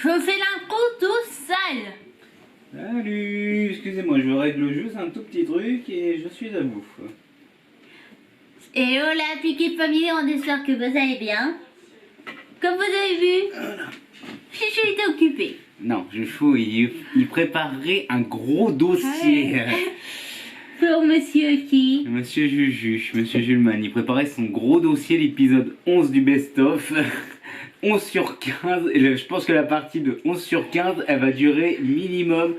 Je fais l'intro tout seul. Salut, excusez-moi, je règle juste un tout petit truc et je suis à vous. Et oh la petite famille, on espère que vous allez bien. Comme vous avez vu, Chouchou est occupé. Non, Chouchou, il préparerait un gros dossier. Pour monsieur qui Monsieur Julman, il préparait son gros dossier, l'épisode 11 du best-of. 11 sur 15, et je pense que la partie de 11 sur 15, elle va durer minimum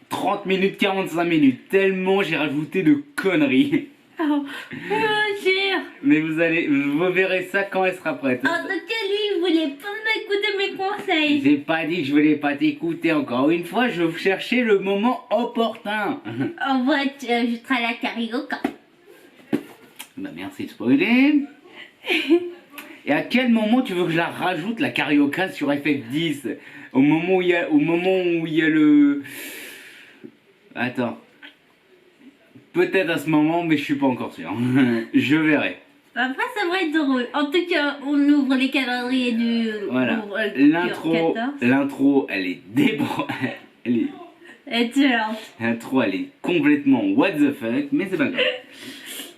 30 minutes, 45 minutes, tellement j'ai rajouté de conneries. Oh, monsieur. Mais vous verrez ça quand elle sera prête. En tout cas, lui, il voulait pas m'écouter mes conseils. J'ai pas dit que je voulais pas t'écouter encore une fois, je cherchais le moment opportun. En voiture, je serai à la carioca. Bah merci de spoiler. Et à quel moment tu veux que je la rajoute, la carioca sur FF10? Au moment où il y a le... Attends. Peut-être à ce moment, mais je suis pas encore sûr. Je verrai. Après, ça va être drôle. En tout cas, on ouvre les calendriers du... Voilà. L'intro, L'intro, elle est elle est... excellente. L'intro, elle est complètement what the fuck, mais c'est pas grave.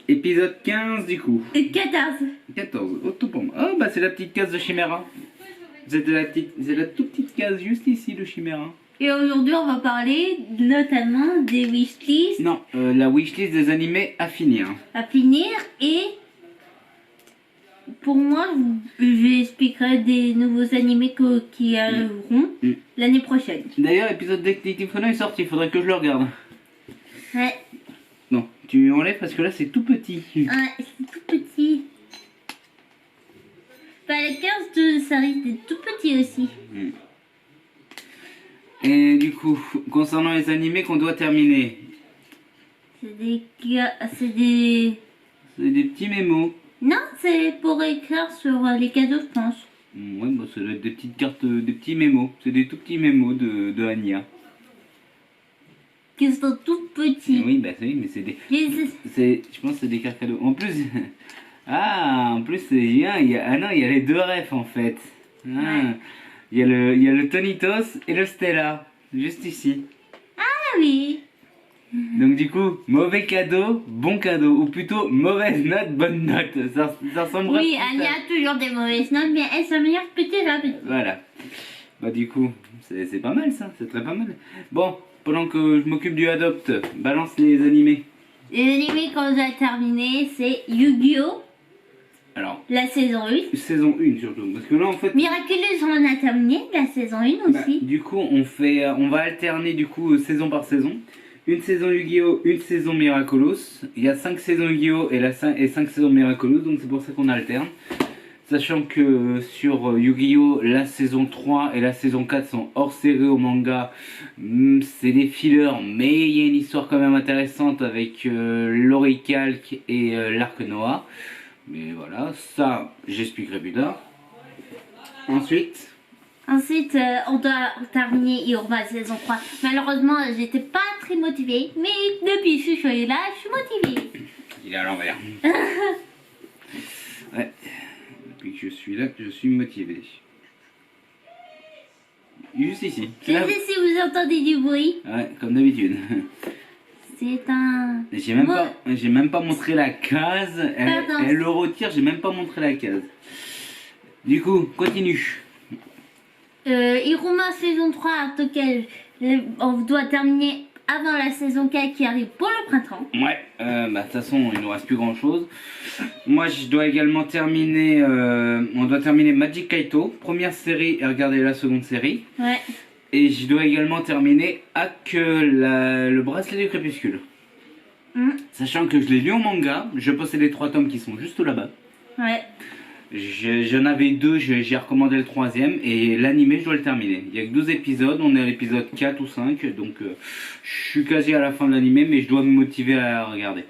Épisode 15 du coup. 14. Oh, tout pour moi. Oh bah c'est la petite case de Chimera. C'est la toute petite case juste ici de Chimera. Et aujourd'hui, on va parler notamment des wishlists Non, la wishlist des animés à finir. à finir et pour moi, j'expliquerai des nouveaux animés qui arriveront l'année prochaine. D'ailleurs, l'épisode Detective Conan est sorti, il faudrait que je le regarde. Ouais. Non, tu enlèves parce que là c'est tout petit. Ouais, c'est tout petit. Bah, le 15, ça risque d'être tout petit aussi. Et du coup, concernant les animés qu'on doit terminer, C'est des... c'est des petits mémos. Non, c'est pour écrire sur les cadeaux, je pense. Ouais, bah ça doit être des petites cartes, des petits mémos. C'est des tout petits mémos de Anya. Qui sont tout petits. Oui, bah oui, mais c'est des... Je pense que c'est des cartes cadeaux. En plus... en plus c'est bien, il y a les deux refs en fait. Ouais. Il y a le Tonitos et le Stella, juste ici. Ah oui. Donc du coup, mauvais cadeau, bon cadeau, ou plutôt mauvaise note, bonne note. Ça ressemble Oui, vraiment il y a toujours des mauvaises notes, mais elles sont meilleures petit à petit. Voilà. Bah du coup, c'est pas mal ça, c'est très pas mal. Bon, pendant que je m'occupe du Adopt, balance les animés. Les animés qu'on a terminé, c'est Yu-Gi-Oh! Alors, La saison 1. saison 1 surtout, parce que là en fait... Miraculous, on a terminé la saison 1 Bah, aussi. du coup, on va alterner du coup saison par saison. Une saison Yu-Gi-Oh, une saison Miraculous. Il y a 5 saisons Yu-Gi-Oh et 5 saisons Miraculous, donc c'est pour ça qu'on alterne. Sachant que sur Yu-Gi-Oh, la saison 3 et la saison 4 sont hors série au manga. C'est des fillers, mais il y a une histoire quand même intéressante avec l'Oricalque et l'Arc Noah. Mais voilà, ça j'expliquerai plus tard. Ensuite... Ensuite, on doit terminer Irma saison 3. Malheureusement, j'étais pas très motivée, mais depuis que je suis là, je suis motivée. Il est à l'envers. Ouais. Depuis que je suis là, je suis motivé. Juste ici. Je sais si vous entendez du bruit. Ouais, comme d'habitude. C'est un... J'ai même pas montré la case. Elle le retire, j'ai même pas montré la case. Du coup, continue. Iruma saison 3, en tout cas, on doit terminer avant la saison 4 qui arrive pour le printemps. Ouais, bah de toute façon, il nous reste plus grand chose. Moi, je dois également terminer. On doit terminer Magic Kaito, première série, et regarder la seconde série. Ouais. Et je dois également terminer le bracelet du crépuscule. Sachant que je l'ai lu en manga, je possède les 3 tomes qui sont juste là-bas. Ouais. J'en avais 2, j'ai recommandé le 3e, et l'animé je dois le terminer. Il y a que 12 épisodes, on est à l'épisode 4 ou 5, donc je suis quasi à la fin de l'animé, mais je dois me motiver à regarder.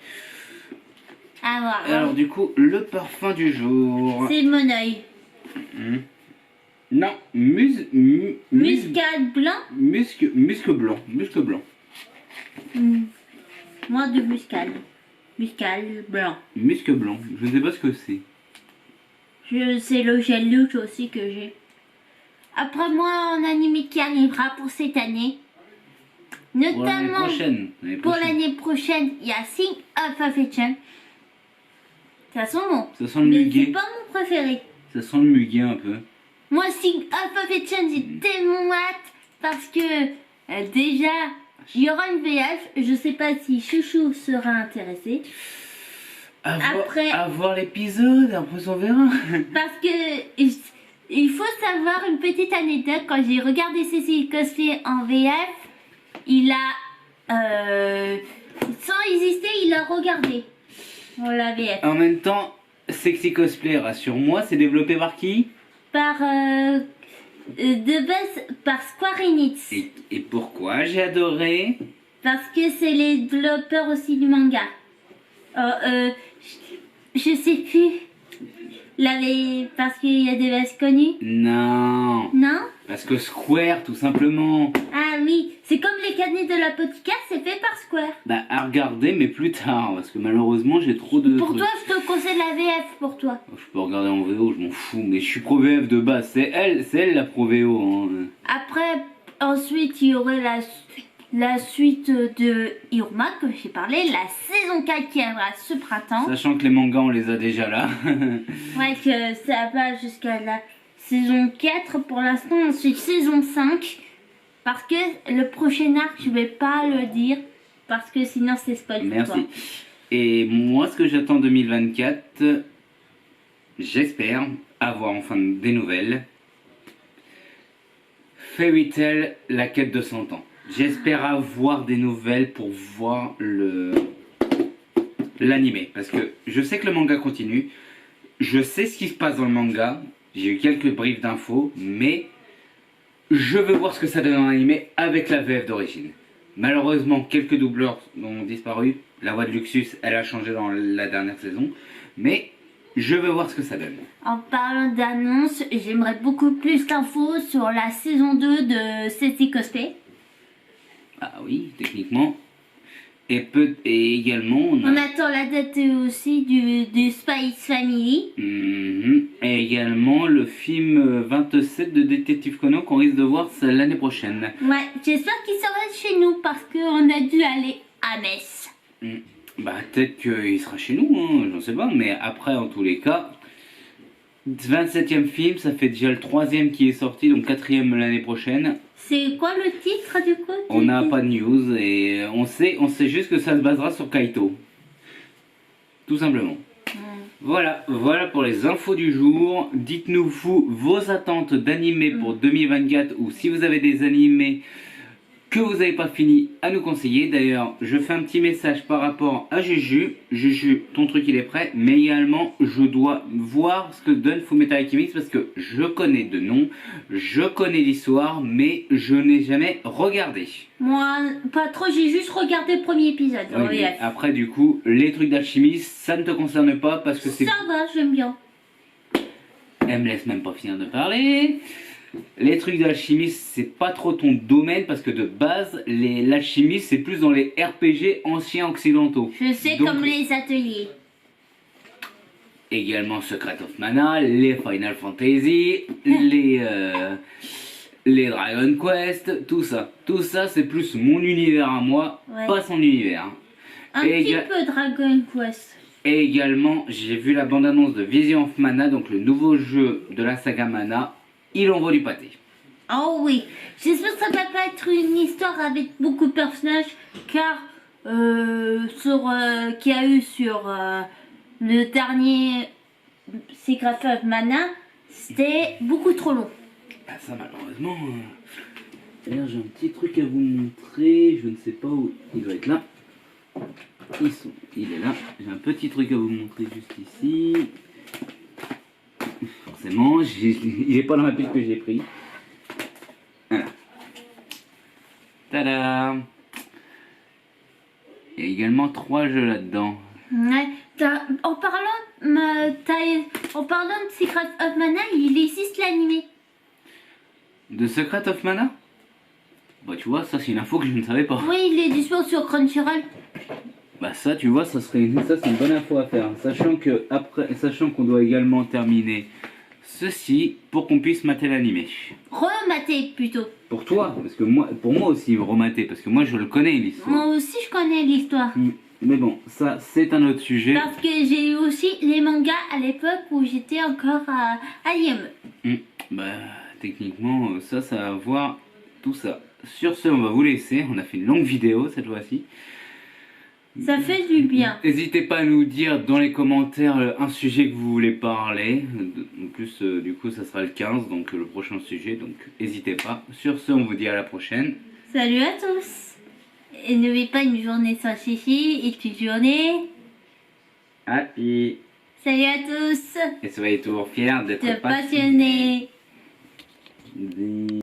Alors du coup, le parfum du jour... C'est mon œil. Non, Muscade blanc. Musc blanc. Moi de muscade. Muscade blanc. Musc blanc, je ne sais pas ce que c'est. C'est le gel louche aussi que j'ai. Après moi, un animé qui arrivera pour cette année. Pour l'année Notamment prochaine. pour l'année prochaine, il y a Sing of Affection. Ça sent bon. Ça sent le Mais c'est muguet. pas mon préféré. Ça sent le muguet un peu. Moi, Sing of Affection, j'ai tellement hâte parce que déjà, il y aura une VF. Je sais pas si Chouchou sera intéressé. Après- À voir l'épisode, après on verra. Parce que il faut savoir une petite anecdote. Quand j'ai regardé Cécile Cosplay en VF, il a, sans hésiter, il a regardé. On la VF. En même temps, Sexy Cosplay, rassure-moi, c'est développé par qui? Par, de base, par Square Enix. Et pourquoi j'ai adoré? Parce que c'est les développeurs aussi du manga. Je sais plus. Parce qu'il y a des bases connues. Non. Non? Parce que Square, tout simplement. Ah oui, c'est comme les canets de l'apothicaire, c'est fait par Square. Bah, à regarder, mais plus tard, parce que malheureusement, j'ai trop de Pour trucs. toi, je te conseille la VF pour toi. Je peux regarder en VO, je m'en fous, mais je suis pro VF de base. C'est elle la pro VO. Hein. Après, ensuite, il y aurait la suite de Irma, que j'ai parlé, la saison 4 qui arrivera ce printemps. Sachant que les mangas, on les a déjà là. Ouais, que ça va jusqu'à la saison 4 pour l'instant, ensuite saison 5. Parce que le prochain arc, je vais pas le dire, parce que sinon c'est spoil pour toi. Merci. Et moi, ce que j'attends en 2024, j'espère avoir enfin des nouvelles. Fairy Tail, la quête de 100 ans. J'espère avoir des nouvelles pour voir l'animé. Parce que je sais que le manga continue. Je sais ce qui se passe dans le manga. J'ai eu quelques briefs d'infos. Mais je veux voir ce que ça donne en animé avec la VF d'origine. Malheureusement, quelques doubleurs ont disparu. La voix de Luxus, elle a changé dans la dernière saison. Mais je veux voir ce que ça donne. En parlant d'annonces, j'aimerais beaucoup plus d'infos sur la saison 2 de Cécile Cosplay. Ah oui, techniquement. Et également, On attend la date aussi du Spice Family. Et également le film 27 de Détective Conan qu'on risque de voir l'année prochaine. Ouais, j'espère qu'il sera chez nous parce qu'on a dû aller à Metz. Bah peut-être qu'il sera chez nous, hein, j'en sais pas, mais après en tous les cas, 27e film, ça fait déjà le 3e qui est sorti, donc 4e l'année prochaine. C'est quoi le titre du coup? On n'a pas de news et on sait juste que ça se basera sur Kaito. Tout simplement. Voilà pour les infos du jour. Dites-nous vous vos attentes d'animés pour 2024 ou si vous avez des animés que vous n'avez pas fini à nous conseiller. D'ailleurs, je fais un petit message par rapport à Juju. Juju, ton truc il est prêt, mais également je dois voir ce que donne Fullmetal Alchemist parce que je connais de nom, je connais l'histoire, mais je n'ai jamais regardé. Moi, pas trop, j'ai juste regardé le premier épisode. Oui, mais après, du coup, les trucs d'alchimiste, ça ne te concerne pas parce que c'est... Ça va, j'aime bien. Elle me laisse même pas finir de parler. Les trucs d'alchimiste, c'est pas trop ton domaine parce que de base, l'alchimiste, c'est plus dans les RPG anciens occidentaux. Je sais, Donc, comme les ateliers. Également Secret of Mana, les Final Fantasy, les Dragon Quest, tout ça. Tout ça, c'est plus mon univers à moi, Ouais. pas son univers. Un Et petit peu Dragon Quest. Et également, j'ai vu la bande-annonce de Vision of Mana, donc le nouveau jeu de la saga Mana. Il envoie du pâté. Oh oui, j'espère que ça va pas être une histoire avec beaucoup de personnages, car qu'il y a eu sur le dernier Secret of Mana, c'était beaucoup trop long. Ah, ça, malheureusement. D'ailleurs, j'ai un petit truc à vous montrer. Je ne sais pas où il doit être là. Il est là. J'ai un petit truc à vous montrer juste ici. Forcément, il n'est pas dans la pile que j'ai pris. Voilà. Tada! Il y a également 3 jeux là-dedans. Ouais, en parlant de Secret of Mana, il existe l'animé. De Secret of Mana? Bah tu vois, ça c'est une info que je ne savais pas. Oui, il est disponible sur Crunchyroll. Bah ça tu vois, ça c'est une bonne info à faire. Sachant qu'on doit également terminer ceci pour qu'on puisse mater l'animé. Remater plutôt. Pour toi, parce que moi, pour moi aussi, remater, parce que moi je le connais l'histoire. Moi aussi je connais l'histoire. Mais bon, ça c'est un autre sujet. Parce que j'ai eu aussi les mangas à l'époque où j'étais encore à l'IME. Bah, techniquement, ça va voir tout ça. Sur ce, on va vous laisser. On a fait une longue vidéo cette fois-ci. Ça fait du bien. N'hésitez pas à nous dire dans les commentaires un sujet que vous voulez parler. En plus, du coup, ça sera le 15, donc le prochain sujet. Donc, n'hésitez pas. Sur ce, on vous dit à la prochaine. Salut à tous. Et n'oubliez pas une journée sans chichi et une journée. Happy. Salut à tous. Et soyez toujours fiers d'être De passionnés. passionnés.